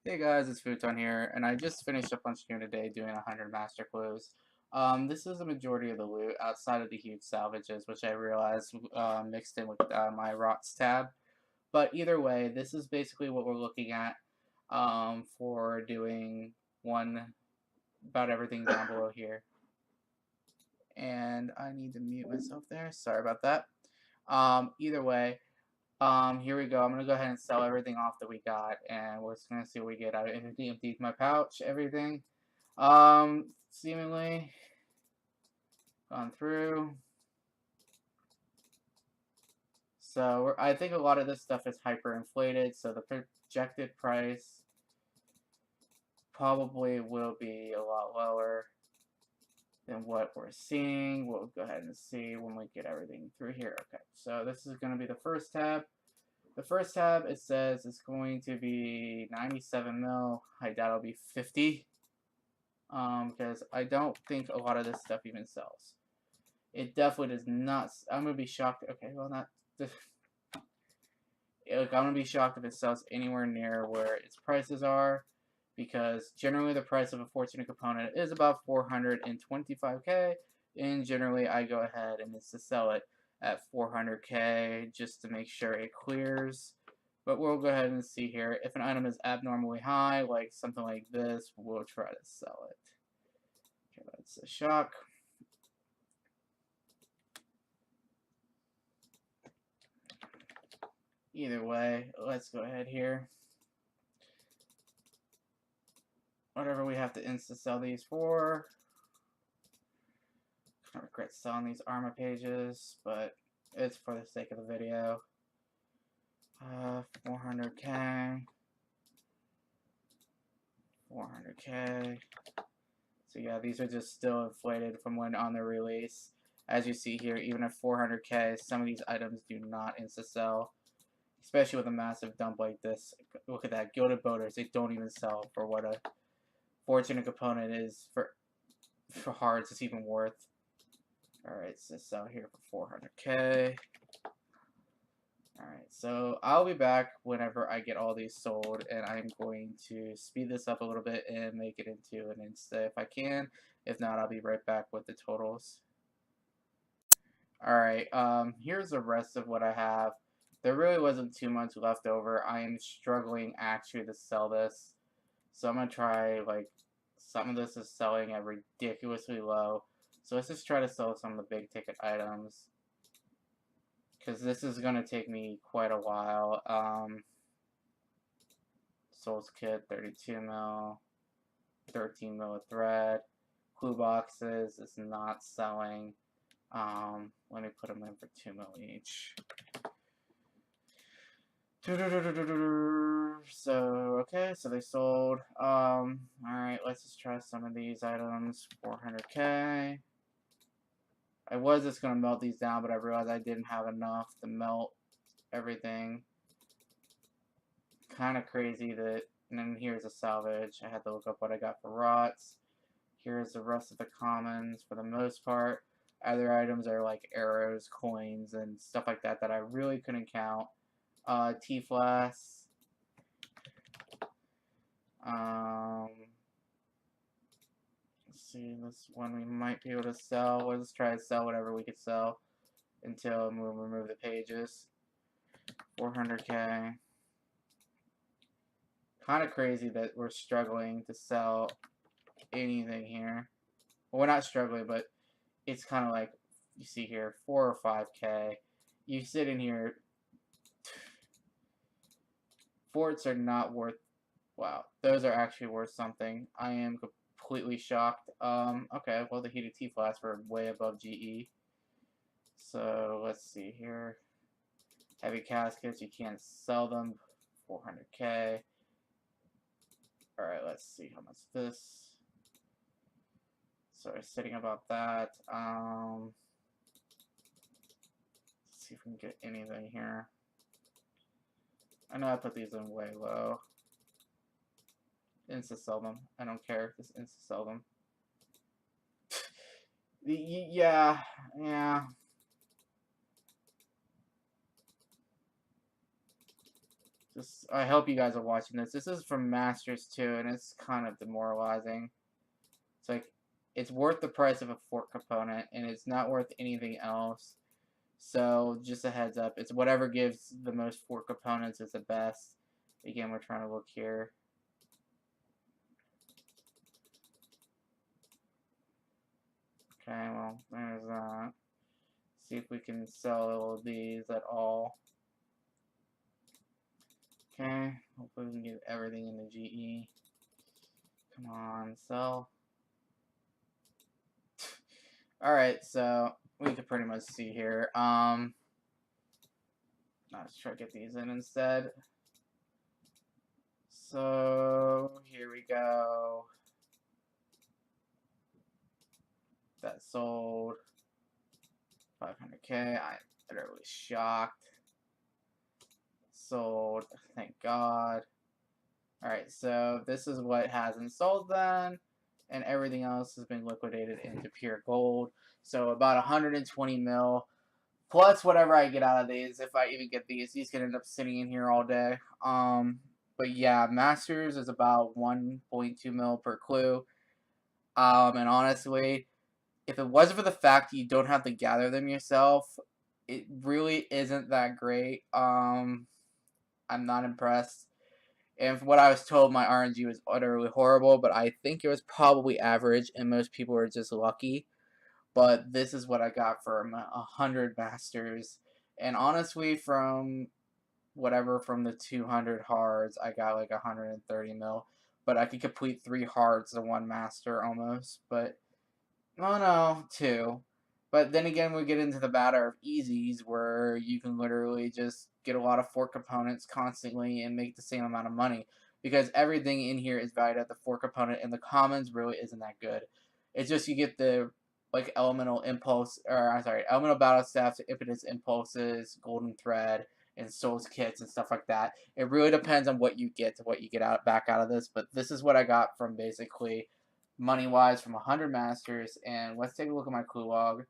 Hey guys, it's Futon here, and I just finished up on stream today doing 100 master clues. This is the majority of the loot outside of the huge salvages, which I realized mixed in with my rots tab. But either way, this is basically what we're looking at for doing about everything down below here. And I need to mute myself there. Sorry about that. Either way, here we go. I'm gonna go ahead and sell everything off that we got, and we're just gonna see what we get. I emptied my pouch, everything. Seemingly gone through. So I think a lot of this stuff is hyperinflated. So the projected price probably will be a lot lower than what we're seeing. We'll go ahead and see when we get everything through here. Okay, so this is gonna be the first tab. The first tab, it says it's going to be 97 mil. I doubt it'll be 50. Because I don't think a lot of this stuff even sells. It definitely does not. I'm gonna be shocked. Okay, well, not. Look, I'm gonna be shocked if it sells anywhere near where its prices are, because generally the price of a fortunate component is about 425k, and generally I go ahead and it's to sell it at 400k just to make sure it clears. But we'll go ahead and see here. If an item is abnormally high, like something like this, we'll try to sell it. Okay, that's a shock. Either way, let's go ahead here. Whatever we have to insta-sell these for. I regret selling these Arma pages, but it's for the sake of the video. 400k. 400k. So yeah, these are just still inflated from when on the release. As you see here, even at 400k, some of these items do not insta-sell. Especially with a massive dump like this. Look at that, Gilded Boaters, they don't even sell for what a fortunate component is for hearts. It's even worth. Alright, so sell here for 400k. Alright, so I'll be back whenever I get all these sold, and I'm going to speed this up a little bit and make it into an Insta if I can. If not, I'll be right back with the totals. Alright, here's the rest of what I have. There really wasn't too much left over. I am struggling actually to sell this. So I'm going to try, like, some of this is selling at ridiculously low. So let's just try to sell some of the big ticket items, because this is going to take me quite a while. Souls Kit, 32 mil, 13 mil of thread. Clue boxes is not selling. Let me put them in for 2 mil each. So, okay, so they sold. Alright, let's just try some of these items. 400k. I was just going to melt these down, but I realized I didn't have enough to melt everything. Kind of crazy that, and then here's a salvage. I had to look up what I got for rots. Here's the rest of the commons for the most part. Other items are like arrows, coins, and stuff like that that I really couldn't count. T-Flask. Let's see, this one we might be able to sell. Let's try to sell whatever we could sell until we remove the pages. 400k. Kind of crazy that we're struggling to sell anything here. Well, we're not struggling, but it's kind of like, you see here, 4 or 5k. You sit in here. Forts are not worth. Wow, those are actually worth something. I am completely shocked. Okay, well, the heated T-Flasks were way above GE. So, let's see here. Heavy caskets, you can't sell them. 400k. Alright, let's see how much this. So, we're sitting about that. Let's see if we can get anything here. I know I put these in way low. Insta-sell them. I don't care. Just insta-sell them. Yeah. I hope you guys are watching this. This is from Masters too, and it's kind of demoralizing. It's like, it's worth the price of a fork component, and it's not worth anything else. So, just a heads up. It's whatever gives the most fork components is the best. Again, we're trying to look here. Okay, well, there's that. See if we can sell these at all. Okay, hopefully we can get everything in the GE. Come on, sell. Alright, so we can pretty much see here. Let's try to get these in instead. So here we go. That sold 500K. I'm literally shocked. Sold, thank God. Alright, so this is what hasn't sold then, and everything else has been liquidated into pure gold. So about 120 mil, plus whatever I get out of these, if I even get these. These can end up sitting in here all day. But yeah, Masters is about 1.2 mil per clue. And honestly, if it wasn't for the fact that you don't have to gather them yourself, it really isn't that great. I'm not impressed. And from what I was told, my RNG was utterly horrible, but I think it was probably average, and most people were just lucky. But this is what I got from 100 Masters. And honestly, from from the 200 hards, I got like 130 mil. But I could complete 3 hards in 1 Master almost. But oh no, 2. But then again, we get into the matter of easies where you can literally just get a lot of fork components constantly and make the same amount of money. Because everything in here is valued at the fork component, and the commons really isn't that good. It's just you get the like elemental impulse, or I'm sorry, elemental battle staffs, impetus impulses, golden thread, and souls kits and stuff like that. It really depends on what you get out back out of this. But this is what I got from basically money wise from 100 Masters. And let's take a look at my clue log.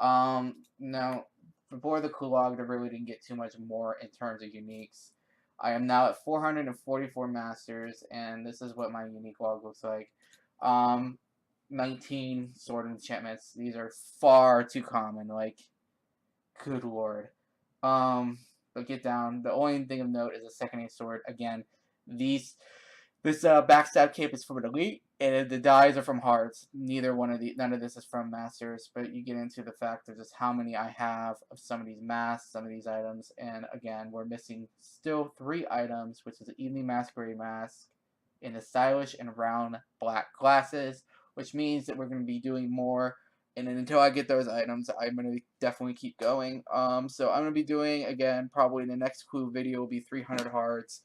Now, before the clue log, I really didn't get too much more in terms of uniques. I am now at 444 Masters, and this is what my unique log looks like. 19 sword enchantments. These are far too common. Like, good lord. But get down. The only thing of note is a second ace sword. Again, this backstab cape is from an elite, and the dies are from hearts. None of this is from masters. But you get into the fact of just how many I have of some of these masks, some of these items, and again, we're missing still 3 items, which is the evening masquerade mask, in the stylish and round black glasses, which means that we're going to be doing more. And then until I get those items, I'm going to definitely keep going. So I'm going to be doing, again, probably the next clue video will be 300 hearts.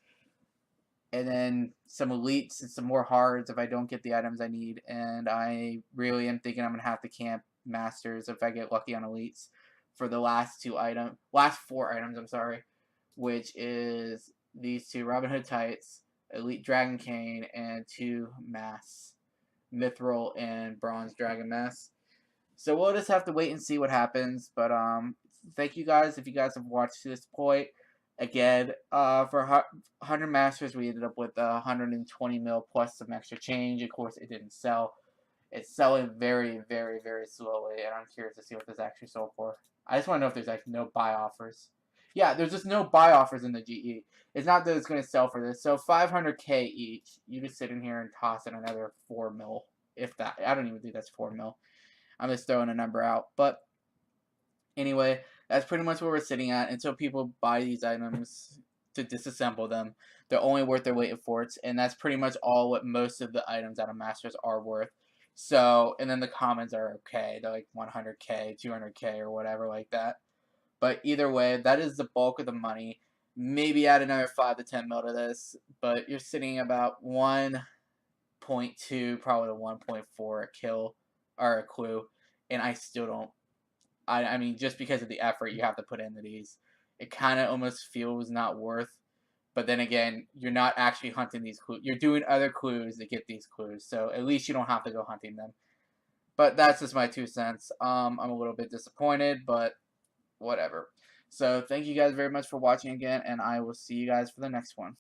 And then some elites and some more hards if I don't get the items I need. And I really am thinking I'm going to have to camp masters if I get lucky on elites for the last 4 items, I'm sorry. Which is these 2 Robin Hood tights, elite dragon cane, and 2 masks. Mithril and bronze dragon masks. So we'll just have to wait and see what happens. But thank you guys if you guys have watched to this point. Again, for 100 Masters, we ended up with 120 mil plus some extra change. Of course, it didn't sell. It's selling very, very, very slowly, and I'm curious to see what this actually sold for. I just want to know if there's like no buy offers. Yeah, there's just no buy offers in the GE. It's not that it's going to sell for this. So 500K each. You just sit in here and toss in another 4 mil, if that. I don't even think that's 4 mil. I'm just throwing a number out. But anyway, that's pretty much where we're sitting at until people buy these items to disassemble them. They're only worth their weight in forts, and that's pretty much all what most of the items out of Masters are worth. So, and then the commons are okay. They're like 100K, 200K, or whatever like that. But either way, that is the bulk of the money. Maybe add another 5 to 10 mil to this, but you're sitting about 1.2, probably to 1.4 a kill or a clue, and I still don't. I mean, just because of the effort you have to put into these, it kind of almost feels not worth. But then again, you're not actually hunting these clues. You're doing other clues to get these clues, so at least you don't have to go hunting them. But that's just my 2 cents. I'm a little bit disappointed, but whatever. So thank you guys very much for watching again, and I will see you guys for the next one.